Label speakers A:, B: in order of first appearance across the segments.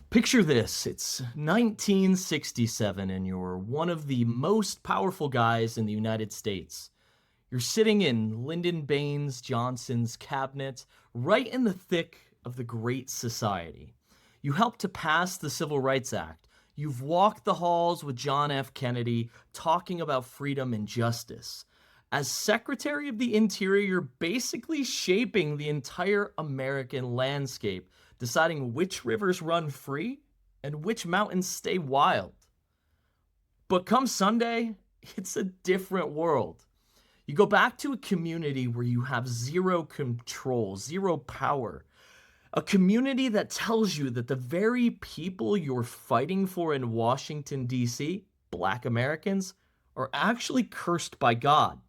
A: Picture this, it's 1967 and you're one of the most powerful guys in the United States. You're sitting in Lyndon Baines Johnson's cabinet, right in the thick of the Great Society. You helped to pass the Civil Rights Act. You've walked the halls with John F. Kennedy talking about freedom and justice. As Secretary of the Interior, you're basically shaping the entire American landscape, deciding which rivers run free and which mountains stay wild. But come Sunday, it's a different world. You go back to a community where you have zero control, zero power. A community that tells you that the very people you're fighting for in Washington, D.C., Black Americans, are actually cursed by God.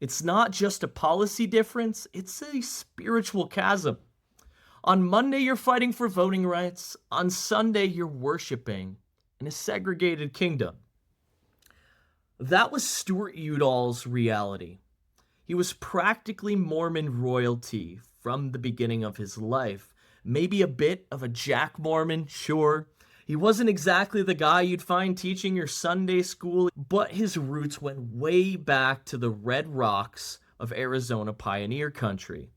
A: It's not just a policy difference, it's a spiritual chasm. On Monday, you're fighting for voting rights. On Sunday, you're worshiping in a segregated kingdom. That was Stewart Udall's reality. He was practically Mormon royalty from the beginning of his life. Maybe a bit of a Jack Mormon, sure. He wasn't exactly the guy you'd find teaching your Sunday school, but his roots went way back to the Red Rocks of Arizona pioneer country.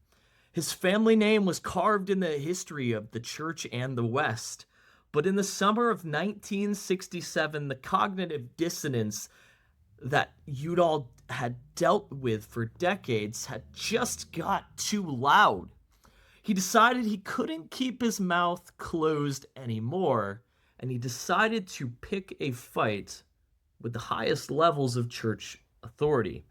A: His family name was carved in the history of the church and the West. But in the summer of 1967, the cognitive dissonance that Udall had dealt with for decades had just got too loud. He decided he couldn't keep his mouth closed anymore, and he decided to pick a fight with the highest levels of church authority.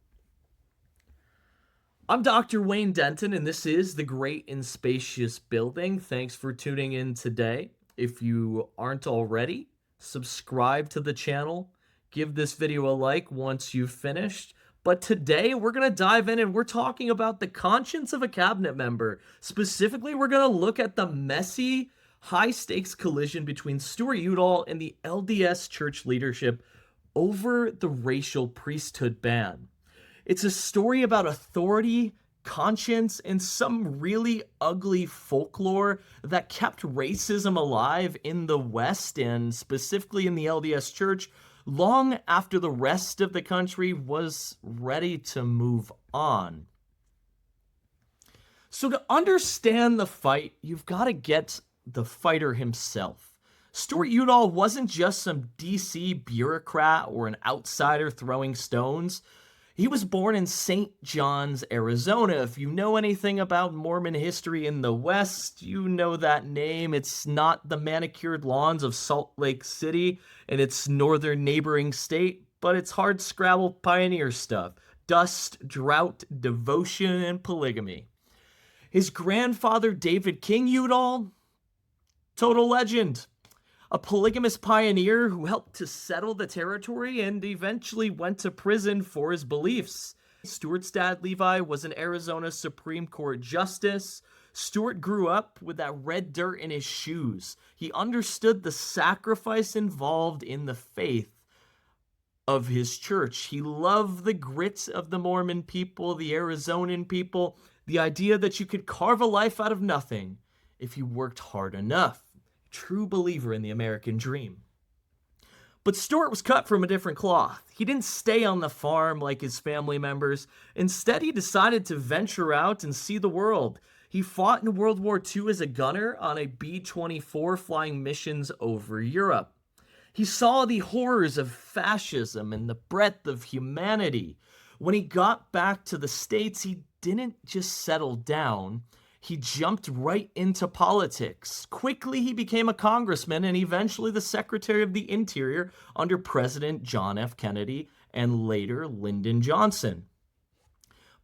A: I'm Dr. Wayne Denton, and this is The Great and Spacious Building. Thanks for tuning in today. If you aren't already, subscribe to the channel. Give this video a like once you've finished. But today we're going to dive in and we're talking about the conscience of a cabinet member. Specifically, we're going to look at the messy, high-stakes collision between Stewart Udall and the LDS Church leadership over the racial priesthood ban. It's a story about authority, conscience, and some really ugly folklore that kept racism alive in the West and specifically in the LDS Church long after the rest of the country was ready to move on. So to understand the fight, you've got to get the fighter himself. Stewart Udall wasn't just some DC bureaucrat or an outsider throwing stones. He was born in St. John's, Arizona. If you know anything about Mormon history in the West, you know that name. It's not the manicured lawns of Salt Lake City and its northern neighboring state, but it's hard-scrabble pioneer stuff. Dust, drought, devotion, and polygamy. His grandfather, David King Udall, total legend. A polygamous pioneer who helped to settle the territory and eventually went to prison for his beliefs. Stewart's dad, Levi, was an Arizona Supreme Court justice. Stewart grew up with that red dirt in his shoes. He understood the sacrifice involved in the faith of his church. He loved the grit of the Mormon people, the Arizonan people, the idea that you could carve a life out of nothing if you worked hard enough. True believer in the American dream. But Stewart was cut from a different cloth. He didn't stay on the farm like his family members. Instead, he decided to venture out and see the world. He fought in World War II as a gunner on a B-24 flying missions over Europe. He saw the horrors of fascism and the breadth of humanity. When he got back to the States, he didn't just settle down. He jumped right into politics. Quickly, he became a congressman and eventually the Secretary of the Interior under President John F. Kennedy and later Lyndon Johnson.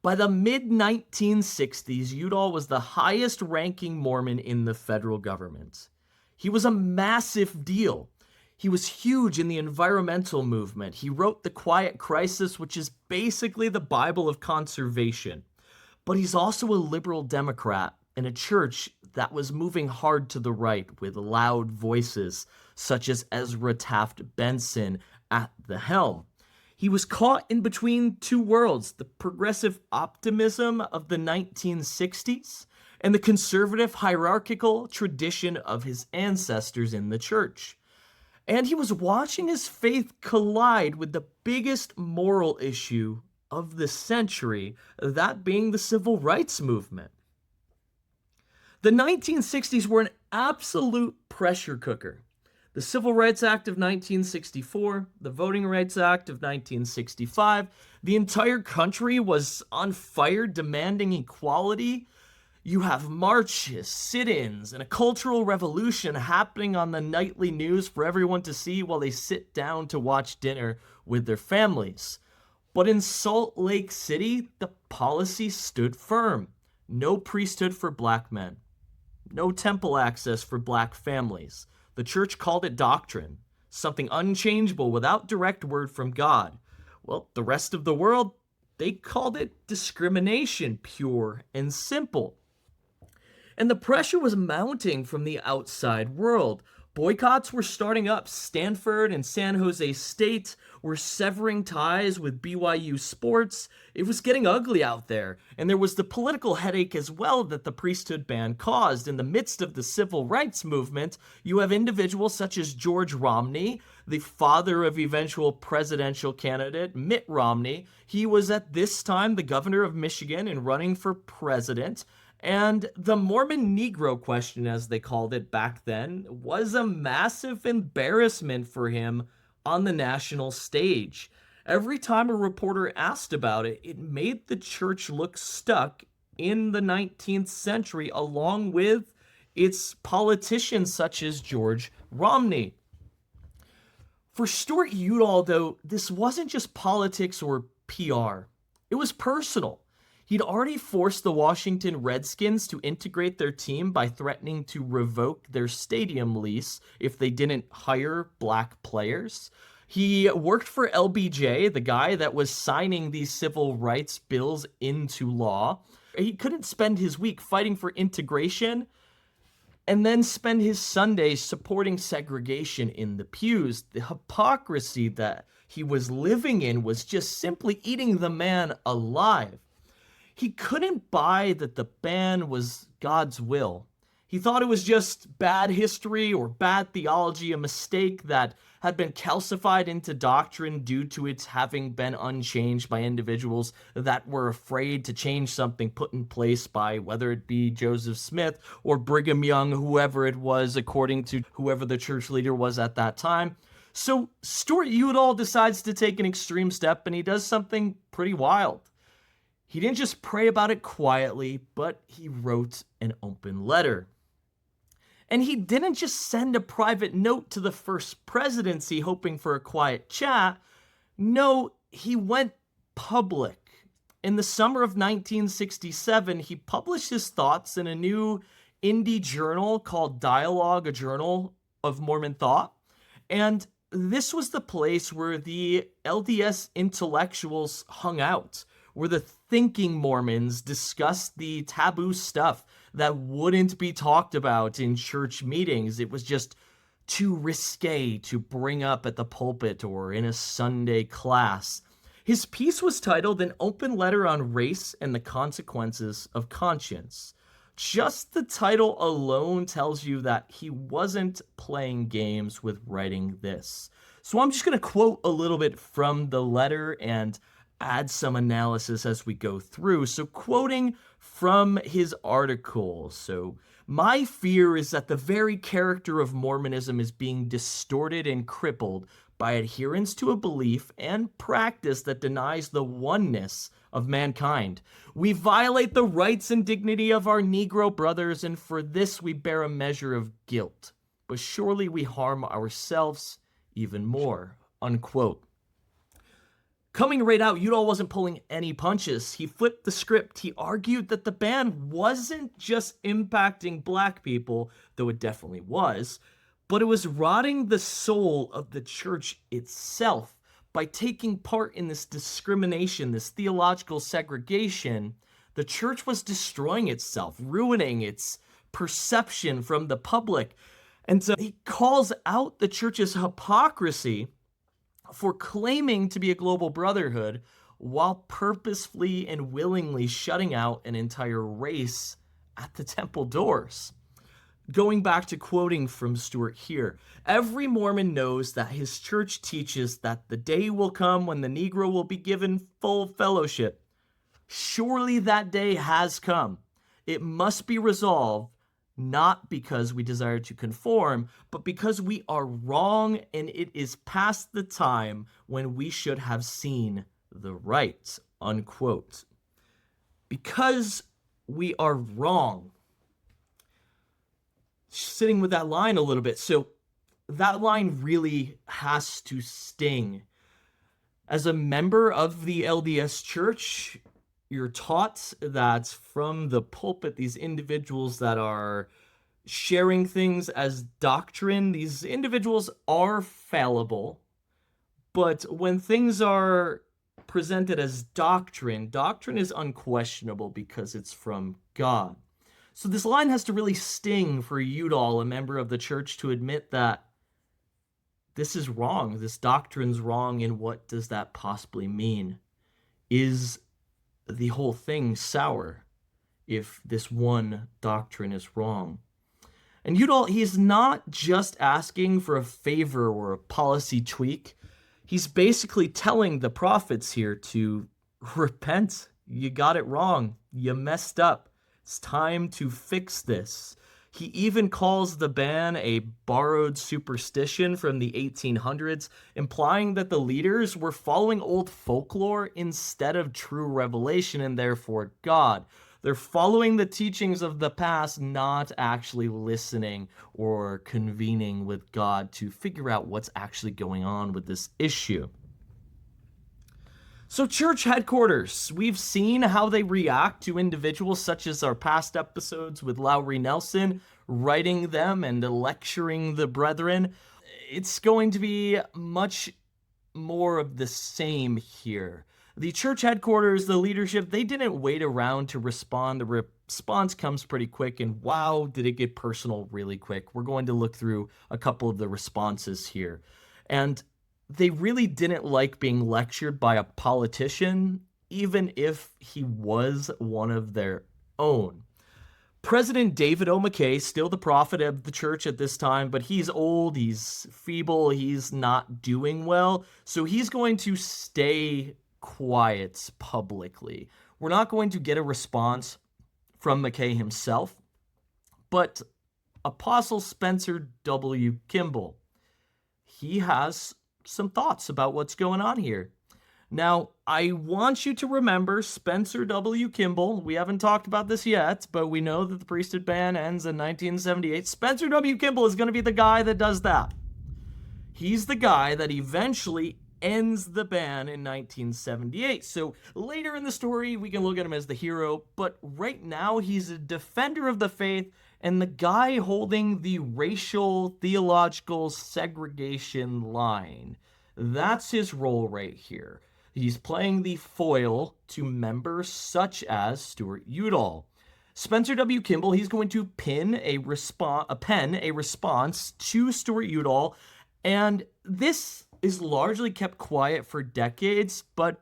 A: By the mid-1960s, Udall was the highest-ranking Mormon in the federal government. He was a massive deal. He was huge in the environmental movement. He wrote The Quiet Crisis, which is basically the Bible of conservation. But he's also a liberal Democrat in a church that was moving hard to the right with loud voices such as Ezra Taft Benson at the helm. He was caught in between two worlds, the progressive optimism of the 1960s and the conservative hierarchical tradition of his ancestors in the church. And he was watching his faith collide with the biggest moral issue of the century, that being the civil rights movement. The 1960s were an absolute pressure cooker. The Civil Rights Act of 1964, the Voting Rights Act of 1965, the entire country was on fire demanding equality. You have marches, sit-ins, and a cultural revolution happening on the nightly news for everyone to see while they sit down to watch dinner with their families. But in Salt Lake City, the policy stood firm. No priesthood for black men. No temple access for black families. The church called it doctrine, something unchangeable without direct word from God. Well, the rest of the world, they called it discrimination, pure and simple. And the pressure was mounting from the outside world. Boycotts were starting up. Stanford and San Jose State were severing ties with BYU sports. It was getting ugly out there. And there was the political headache as well that the priesthood ban caused. In the midst of the civil rights movement, you have individuals such as George Romney, the father of eventual presidential candidate Mitt Romney. He was at this time the governor of Michigan and running for president. And the Mormon Negro question, as they called it back then, was a massive embarrassment for him on the national stage. Every time a reporter asked about it, it made the church look stuck in the 19th century, along with its politicians such as George Romney. For Stewart Udall, though, this wasn't just politics or PR. It was personal. He'd already forced the Washington Redskins to integrate their team by threatening to revoke their stadium lease if they didn't hire black players. He worked for LBJ, the guy that was signing these civil rights bills into law. He couldn't spend his week fighting for integration and then spend his Sundays supporting segregation in the pews. The hypocrisy that he was living in was just simply eating the man alive. He couldn't buy that the ban was God's will. He thought it was just bad history or bad theology, a mistake that had been calcified into doctrine due to its having been unchanged by individuals that were afraid to change something put in place by whether it be Joseph Smith or Brigham Young, whoever it was, according to whoever the church leader was at that time. So Stewart Udall decides to take an extreme step, and he does something pretty wild. He didn't just pray about it quietly, but he wrote an open letter. And he didn't just send a private note to the first presidency hoping for a quiet chat. No, he went public. In the summer of 1967, he published his thoughts in a new indie journal called Dialogue, a Journal of Mormon Thought. And this was the place where the LDS intellectuals hung out, where the thinking Mormons discussed the taboo stuff that wouldn't be talked about in church meetings. It was just too risque to bring up at the pulpit or in a Sunday class. His piece was titled An Open Letter on Race and the Consequences of Conscience. Just the title alone tells you that he wasn't playing games with writing this. So I'm just going to quote a little bit from the letter and add some analysis as we go through. So quoting from his article, so my fear is that the very character of Mormonism is being distorted and crippled by adherence to a belief and practice that denies the oneness of mankind. We violate the rights and dignity of our Negro brothers, and for this we bear a measure of guilt. But surely we harm ourselves even more, unquote. Coming right out, Udall wasn't pulling any punches. He flipped the script. He argued that the ban wasn't just impacting black people, though it definitely was, but it was rotting the soul of the church itself. By taking part in this discrimination, this theological segregation, the church was destroying itself, ruining its perception from the public. And so he calls out the church's hypocrisy for claiming to be a global brotherhood while purposefully and willingly shutting out an entire race at the temple doors. Going back to quoting from Stewart here, every Mormon knows that his church teaches that the day will come when the Negro will be given full fellowship. Surely that day has come. It must be resolved, not because we desire to conform, but because we are wrong and it is past the time when we should have seen the right, unquote. Because we are wrong. Sitting with that line a little bit. So that line really has to sting. As a member of the LDS Church, you're taught that from the pulpit, these individuals that are sharing things as doctrine, these individuals are fallible. But when things are presented as doctrine, doctrine is unquestionable because it's from God. So this line has to really sting for Udall, a member of the church, to admit that this is wrong. This doctrine's wrong, and what does that possibly mean? Is the whole thing sour if this one doctrine is wrong? And Udall, he's not just asking for a favor or a policy tweak. He's basically telling the prophets here to repent. You got it wrong. You messed up. It's time to fix this. He even calls the ban a borrowed superstition from the 1800s, implying that the leaders were following old folklore instead of true revelation and therefore God. They're following the teachings of the past, not actually listening or convening with God to figure out what's actually going on with this issue. So church headquarters, we've seen how they react to individuals such as our past episodes with Lowry Nelson, writing them and lecturing the brethren. It's going to be much more of the same here. The church headquarters, the leadership, they didn't wait around to respond. The response comes pretty quick, and wow, did it get personal really quick. We're going to look through a couple of the responses here. And they really didn't like being lectured by a politician, even if he was one of their own. President David O. McKay, still the prophet of the church at this time, but he's old, he's feeble, he's not doing well, so he's going to stay quiet publicly. We're not going to get a response from McKay himself, but Apostle Spencer W. Kimball, he has some thoughts about what's going on here. Now, I want you to remember Spencer W. Kimball. We haven't talked about this yet, but we know that the priesthood ban ends in 1978. Spencer W. Kimball is going to be the guy that does that. He's the guy that eventually ends the ban in 1978. So later in the story, we can look at him as the hero, but right now he's a defender of the faith and the guy holding the racial theological segregation line. That's his role right here. He's playing the foil to members such as Stewart Udall. Spencer W. Kimball, he's going to pen a response to Stewart Udall, and this is largely kept quiet for decades, but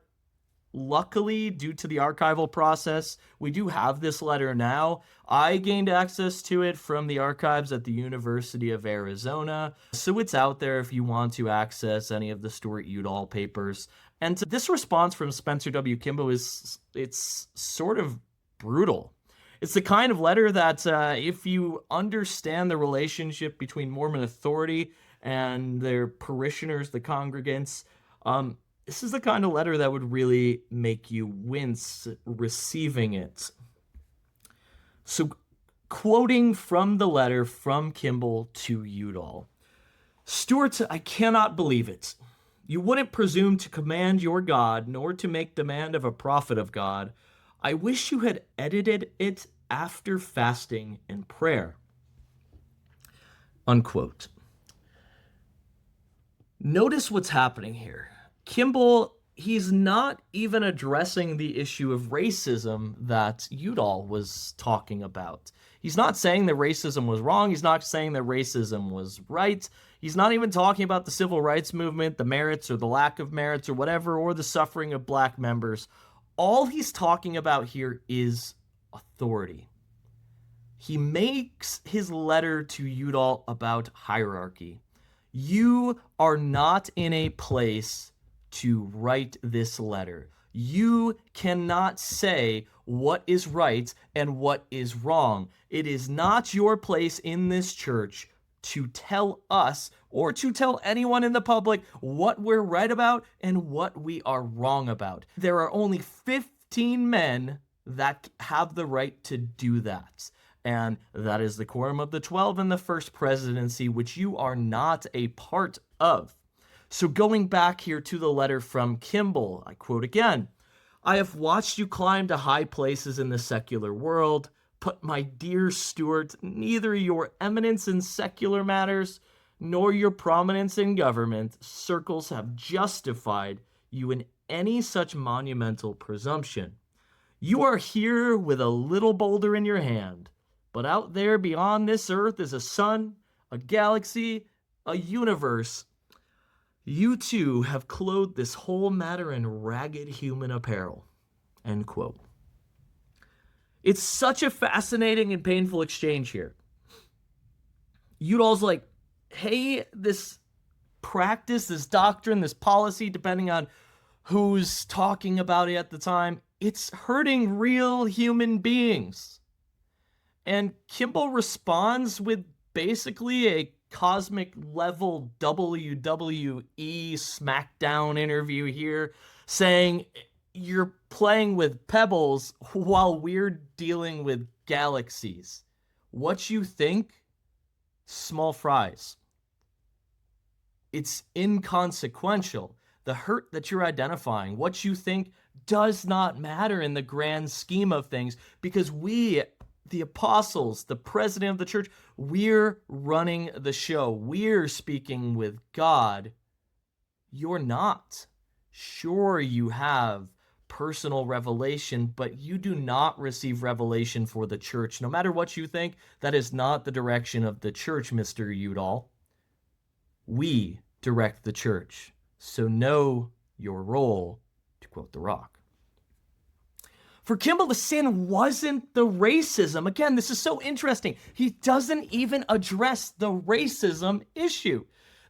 A: luckily, due to the archival process, we do have this letter now. I gained access to it from the archives at the University of Arizona, so it's out there if you want to access any of the Stewart Udall papers. And this response from Spencer W. Kimball it's sort of brutal. It's the kind of letter that if you understand the relationship between Mormon authority and their parishioners, the congregants, this is the kind of letter that would really make you wince receiving it. So, quoting from the letter from Kimball to Udall, Stewart, I cannot believe it. You wouldn't presume to command your God, nor to make demand of a prophet of God. I wish you had edited it after fasting and prayer. Unquote. Notice what's happening here. Kimball, he's not even addressing the issue of racism that Udall was talking about. He's not saying that racism was wrong. He's not saying that racism was right. He's not even talking about the civil rights movement, the merits or the lack of merits or whatever, or the suffering of black members. All he's talking about here is authority. He makes his letter to Udall about hierarchy. You are not in a place to write this letter. You cannot say what is right and what is wrong. It is not your place in this church to tell us or to tell anyone in the public what we're right about and what we are wrong about. There are only 15 men that have the right to do that. And that is the Quorum of the 12 in the First Presidency, which you are not a part of. So going back here to the letter from Kimball, I quote again, "I have watched you climb to high places in the secular world, but my dear Stewart, neither your eminence in secular matters nor your prominence in government circles have justified you in any such monumental presumption. You are here with a little boulder in your hand, but out there beyond this earth is a sun, a galaxy, a universe. You too have clothed this whole matter in ragged human apparel." End quote. It's such a fascinating and painful exchange here. Udall's like, hey, this practice, this doctrine, this policy, depending on who's talking about it at the time, it's hurting real human beings. And Kimball responds with basically a cosmic level WWE SmackDown interview here, saying you're playing with pebbles while we're dealing with galaxies. What you think? Small fries. It's inconsequential. The hurt that you're identifying, what you think, does not matter in the grand scheme of things, because we, the apostles, the president of the church, we're running the show. We're speaking with God. You're not. Sure, you have personal revelation, but you do not receive revelation for the church. No matter what you think, that is not the direction of the church, Mr. Udall. We direct the church. So know your role, to quote The Rock. For Kimball, the sin wasn't the racism. Again, this is so interesting. He doesn't even address the racism issue.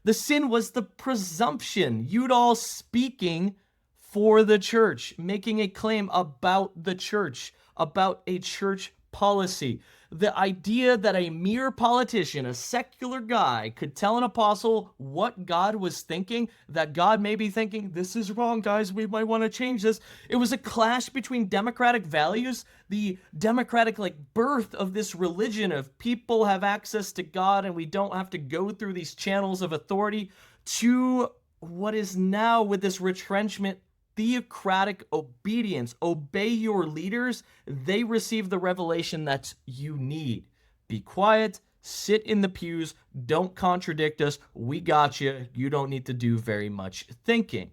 A: The sin was the presumption. Udall speaking for the church, making a claim about the church, about a church policy. The idea that a mere politician, a secular guy, could tell an apostle what God was thinking, that God may be thinking, this is wrong, guys, we might want to change this. It was a clash between democratic values, the democratic birth of this religion of people have access to God and we don't have to go through these channels of authority, to what is now with this retrenchment, theocratic obedience. Obey your leaders. They receive the revelation that you need. Be quiet. Sit in the pews. Don't contradict us. We got you. You don't need to do very much thinking.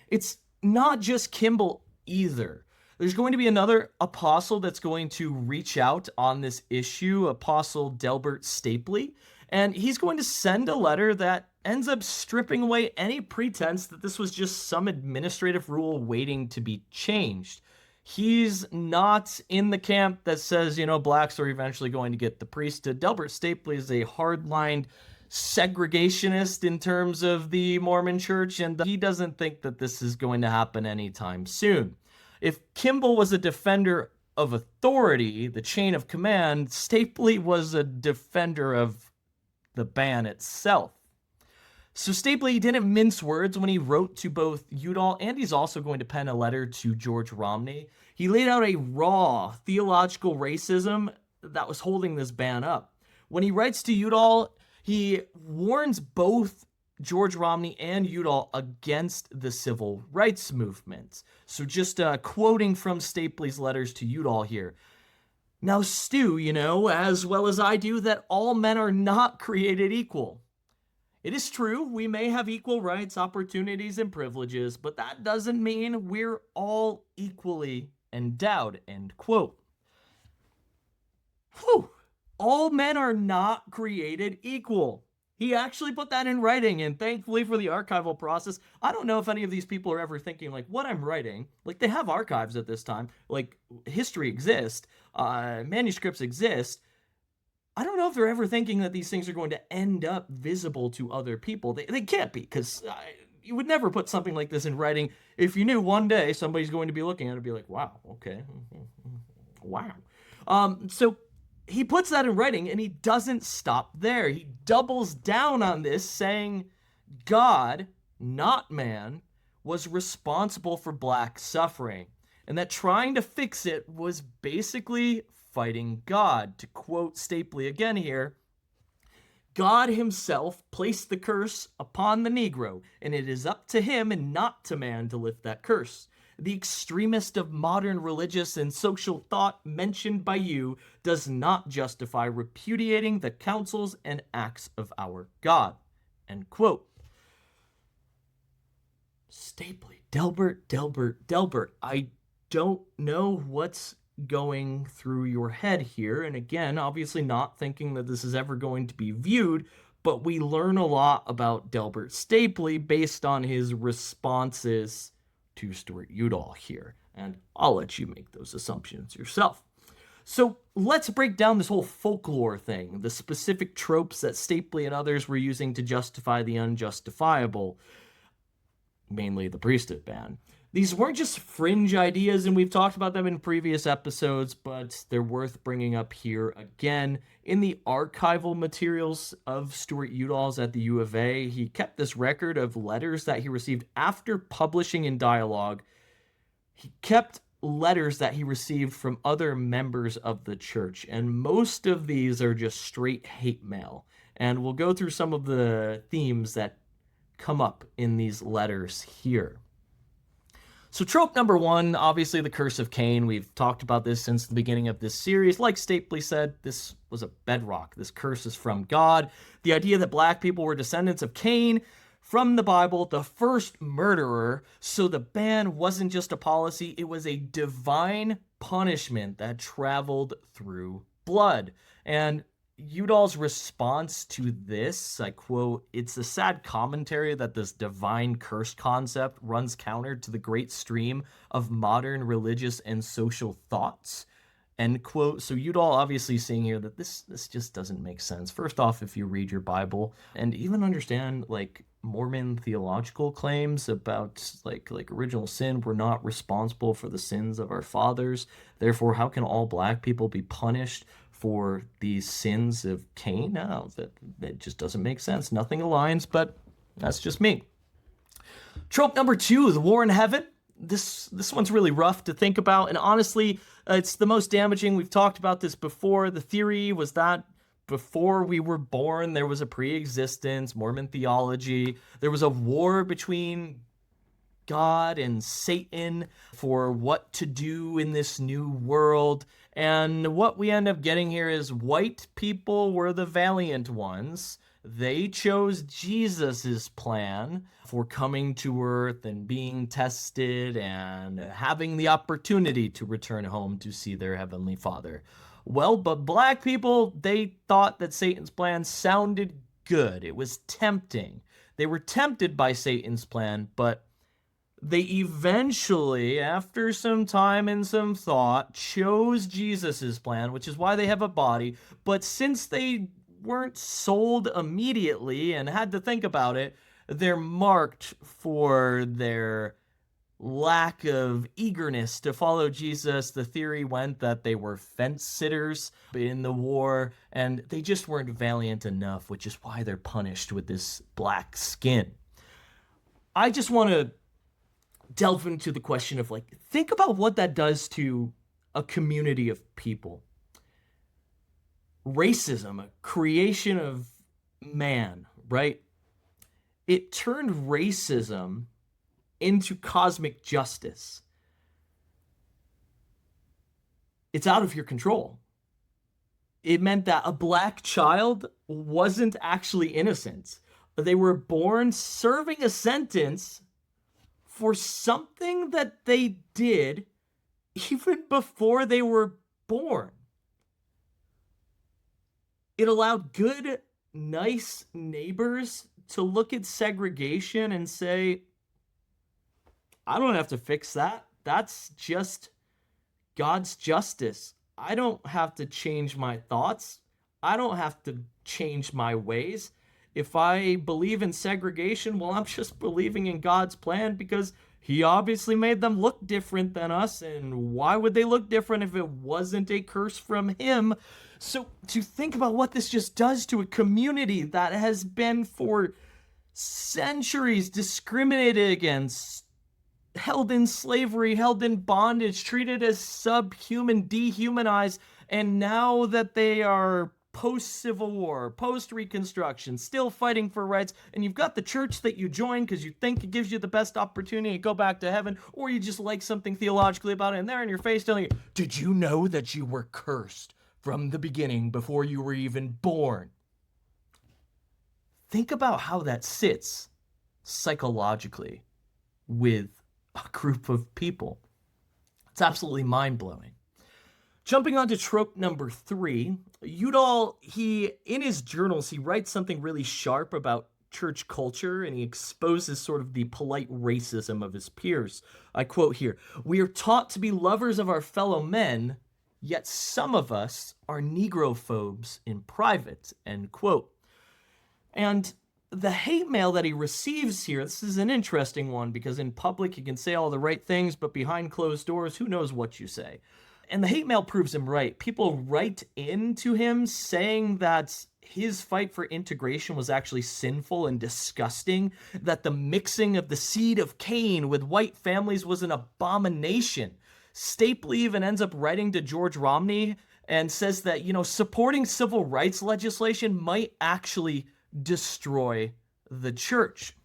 A: It's not just Kimball either. There's going to be another apostle that's going to reach out on this issue, Apostle Delbert Stapley, and he's going to send a letter that ends up stripping away any pretense that this was just some administrative rule waiting to be changed. He's not in the camp that says, blacks are eventually going to get the priesthood. Delbert Stapley is a hardline segregationist in terms of the Mormon church, and he doesn't think that this is going to happen anytime soon. If Kimball was a defender of authority, the chain of command, Stapley was a defender of the ban itself. So Stapley didn't mince words when he wrote to both Udall, and he's also going to pen a letter to George Romney. He laid out a raw theological racism that was holding this ban up. When he writes to Udall, he warns both George Romney and Udall against the civil rights movement. So just quoting from Stapley's letters to Udall here. Now, Stu, as well as I do, that all men are not created equal. It is true, we may have equal rights, opportunities, and privileges, but that doesn't mean we're all equally endowed, end quote. Whew. All men are not created equal. He actually put that in writing, and thankfully for the archival process, I don't know if any of these people are ever thinking, like, what I'm writing, like, they have archives at this time, like, history exists, manuscripts exist. I don't know if they're ever thinking that these things are going to end up visible to other people. They can't be, because you would never put something like this in writing if you knew one day somebody's going to be looking at it and be like, wow, okay, wow. So he puts that in writing, and he doesn't stop there. He doubles down on this, saying God, not man, was responsible for black suffering, and that trying to fix it was basically fighting God. To quote Stapley again here, God himself placed the curse upon the Negro, and it is up to him and not to man to lift that curse. The extremist of modern religious and social thought mentioned by you does not justify repudiating the counsels and acts of our God. End quote. Stapley, Delbert, I don't know what's going through your head here. And again, obviously not thinking that this is ever going to be viewed, but we learn a lot about Delbert Stapley based on his responses to Stewart Udall here. And I'll let you make those assumptions yourself. So let's break down this whole folklore thing, the specific tropes that Stapley and others were using to justify the unjustifiable, mainly the priesthood ban. These weren't just fringe ideas, and we've talked about them in previous episodes, but they're worth bringing up here again. In the archival materials of Stewart Udall's at the U of A, he kept this record of letters that he received after publishing in Dialogue. He kept letters that he received from other members of the church, and most of these are just straight hate mail. And we'll go through some of the themes that come up in these letters here. So trope number one, obviously the curse of Cain. We've talked about this since the beginning of this series. Like Stapley said, this was a bedrock. This curse is from God. The idea that black people were descendants of Cain from the Bible, the first murderer. So the ban wasn't just a policy, it was a divine punishment that traveled through blood. And Udall's response to this, I quote, "It's a sad commentary that this divine curse concept runs counter to the great stream of modern religious and social thoughts," end quote. So Udall obviously saying here that this just doesn't make sense. First off, if you read your Bible and even understand like Mormon theological claims about like original sin, we're not responsible for the sins of our fathers. Therefore, how can all black people be punished for these sins of Cain? No, that just doesn't make sense. Nothing aligns, but that's just me. Trope number two, the war in heaven. This one's really rough to think about, and honestly, it's the most damaging. We've talked about this before. The theory was that before we were born, there was a pre-existence, Mormon theology. There was a war between God and Satan for what to do in this new world. And what we end up getting here is white people were the valiant ones. They chose Jesus's plan for coming to earth and being tested and having the opportunity to return home to see their heavenly Father. Well, but black people, they thought that Satan's plan sounded good. It was tempting. They were tempted by Satan's plan, but they eventually, after some time and some thought, chose Jesus's plan, which is why they have a body. But since they weren't sold immediately and had to think about it, they're marked for their lack of eagerness to follow Jesus. The theory went that they were fence sitters in the war, and they just weren't valiant enough, which is why they're punished with this black skin. I just want to delve into the question of like, think about what that does to a community of people. Racism, a creation of man, right? It turned racism into cosmic justice. It's out of your control. It meant that a black child wasn't actually innocent. They were born serving a sentence for something that they did even before they were born. It allowed good nice neighbors to look at segregation and say, I don't have to fix that. That's just God's justice. I don't have to change my thoughts. I don't have to change my ways. If I believe in segregation, well, I'm just believing in God's plan because He obviously made them look different than us. And why would they look different if it wasn't a curse from Him? So, to think about what this just does to a community that has been for centuries discriminated against, held in slavery, held in bondage, treated as subhuman, dehumanized, and now that they are post-Civil War, post-Reconstruction, still fighting for rights, and you've got the church that you join because you think it gives you the best opportunity to go back to heaven, or you just like something theologically about it, and they're in your face telling you, did you know that you were cursed from the beginning before you were even born? Think about how that sits psychologically with a group of people. It's absolutely mind-blowing. Jumping on to trope number 3, Udall, in his journals, he writes something really sharp about church culture, and he exposes sort of the polite racism of his peers. I quote here, "We are taught to be lovers of our fellow men, yet some of us are Negrophobes in private," end quote. And the hate mail that he receives here, this is an interesting one because in public you can say all the right things, but behind closed doors, who knows what you say? And the hate mail proves him right. People write into him saying that his fight for integration was actually sinful and disgusting, that the mixing of the seed of Cain with white families was an abomination. Stapley even ends up writing to George Romney and says that, supporting civil rights legislation might actually destroy the church.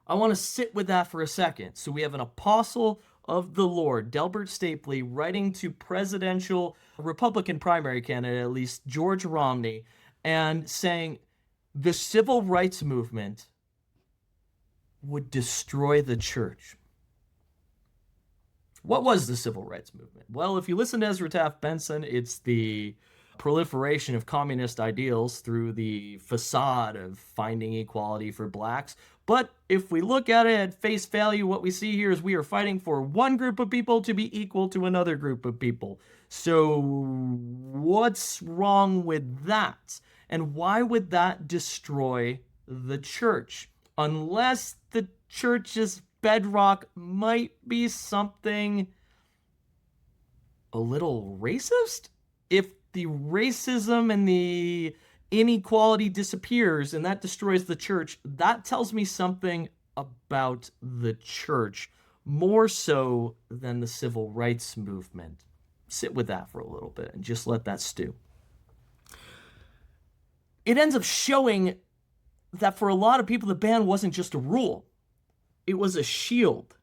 A: I want to sit with that for a second. So we have an apostle of the Lord, Delbert Stapley, writing to presidential Republican primary candidate, at least George Romney, and saying the civil rights movement would destroy the church. What was the civil rights movement? Well, if you listen to Ezra Taft Benson, it's the proliferation of communist ideals through the facade of finding equality for blacks. But if we look at it at face value, what we see here is we are fighting for one group of people to be equal to another group of people. So what's wrong with that? And why would that destroy the church? Unless the church's bedrock might be something a little racist? If the racism and the inequality disappears and that destroys the church, that tells me something about the church, more so than the civil rights movement. Sit with that for a little bit and just let that stew. It ends up showing that for a lot of people, the ban wasn't just a rule. It was a shield.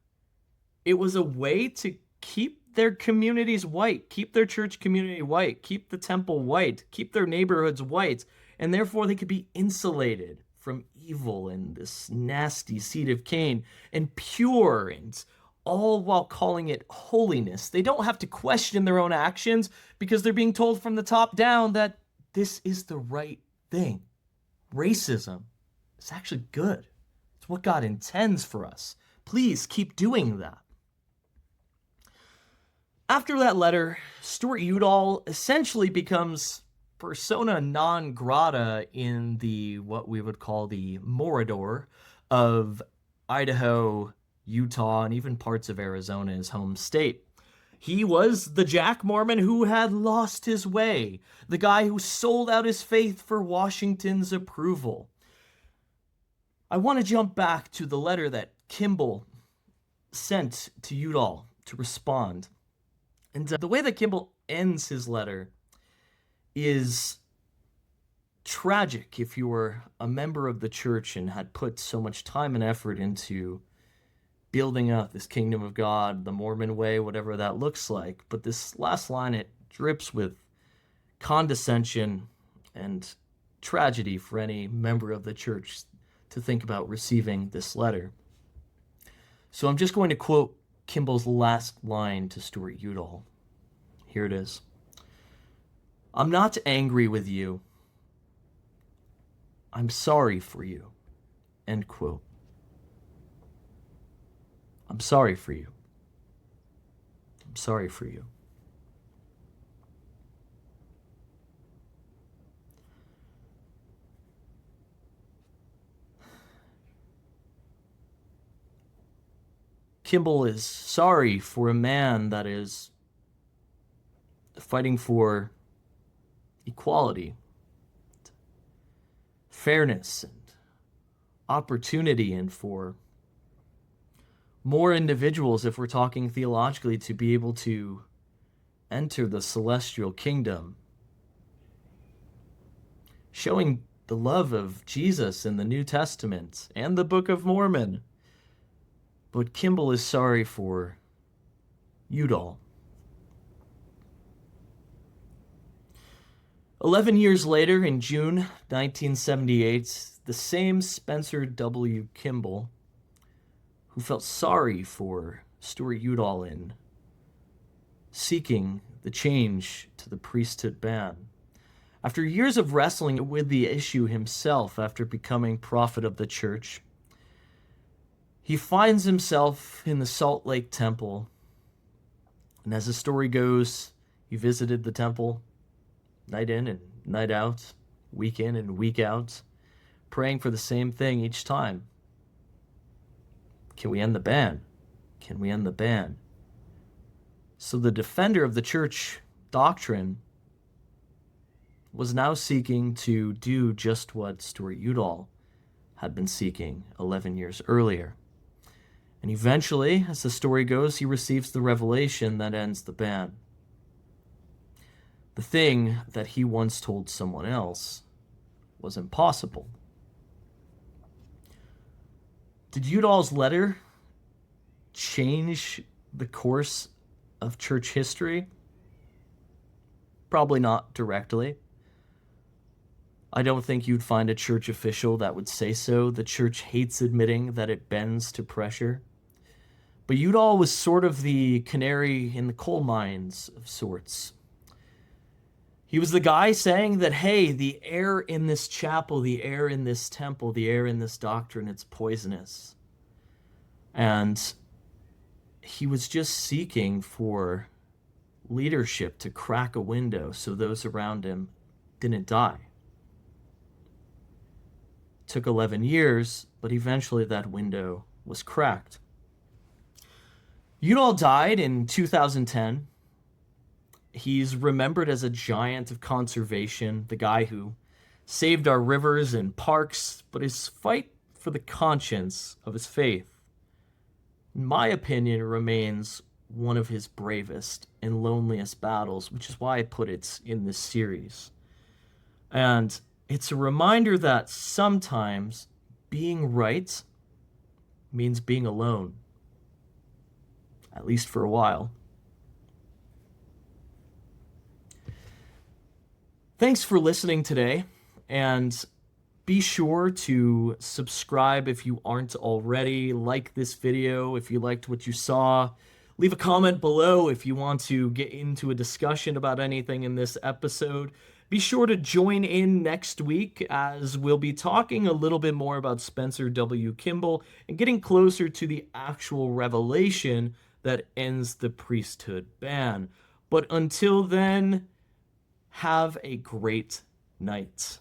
A: It was a way to keep their communities white, keep their church community white, keep the temple white, keep their neighborhoods white, and therefore they could be insulated from evil and this nasty seed of Cain, and pure, and all while calling it holiness. They don't have to question their own actions because they're being told from the top down that this is the right thing. Racism is actually good. It's what God intends for us. Please keep doing that. After that letter, Stewart Udall essentially becomes persona non grata in the what we would call the Morador of Idaho, Utah, and even parts of Arizona, his home state. He was the Jack Mormon who had lost his way, the guy who sold out his faith for Washington's approval. I want to jump back to the letter that Kimball sent to Udall to respond. And the way that Kimball ends his letter is tragic if you were a member of the church and had put so much time and effort into building up this kingdom of God, the Mormon way, whatever that looks like. But this last line, it drips with condescension and tragedy for any member of the church to think about receiving this letter. So I'm just going to quote Kimball's last line to Stewart Udall. Here it is. "I'm not angry with you. I'm sorry for you. End quote. I'm sorry for you. I'm sorry for you. Kimball is sorry for a man that is fighting for equality, fairness, and opportunity, and for more individuals, if we're talking theologically, to be able to enter the celestial kingdom, showing the love of Jesus in the New Testament and the Book of Mormon. But Kimball is sorry for Udall. 11 years later, in June 1978, the same Spencer W. Kimball, who felt sorry for Stewart Udall in seeking the change to the priesthood ban, after years of wrestling with the issue himself after becoming prophet of the church, he finds himself in the Salt Lake Temple. And as the story goes, he visited the temple night in and night out, week in and week out, praying for the same thing each time. Can we end the ban? Can we end the ban? So the defender of the church doctrine was now seeking to do just what Stewart Udall had been seeking 11 years earlier. And eventually, as the story goes, he receives the revelation that ends the ban. The thing that he once told someone else was impossible. Did Udall's letter change the course of church history? Probably not directly. I don't think you'd find a church official that would say so. The church hates admitting that it bends to pressure. But Udall was sort of the canary in the coal mines of sorts. He was the guy saying that, hey, the air in this chapel, the air in this temple, the air in this doctrine, it's poisonous. And he was just seeking for leadership to crack a window so those around him didn't die. It took 11 years, but eventually that window was cracked. Udall died in 2010. He's remembered as a giant of conservation, the guy who saved our rivers and parks, but his fight for the conscience of his faith, in my opinion, remains one of his bravest and loneliest battles, which is why I put it in this series. And it's a reminder that sometimes being right means being alone, at least for a while. Thanks for listening today, and be sure to subscribe if you aren't already. Like this video if you liked what you saw. Leave a comment below if you want to get into a discussion about anything in this episode. Be sure to join in next week as we'll be talking a little bit more about Spencer W. Kimball and getting closer to the actual revelation that ends the priesthood ban. But until then, have a great night.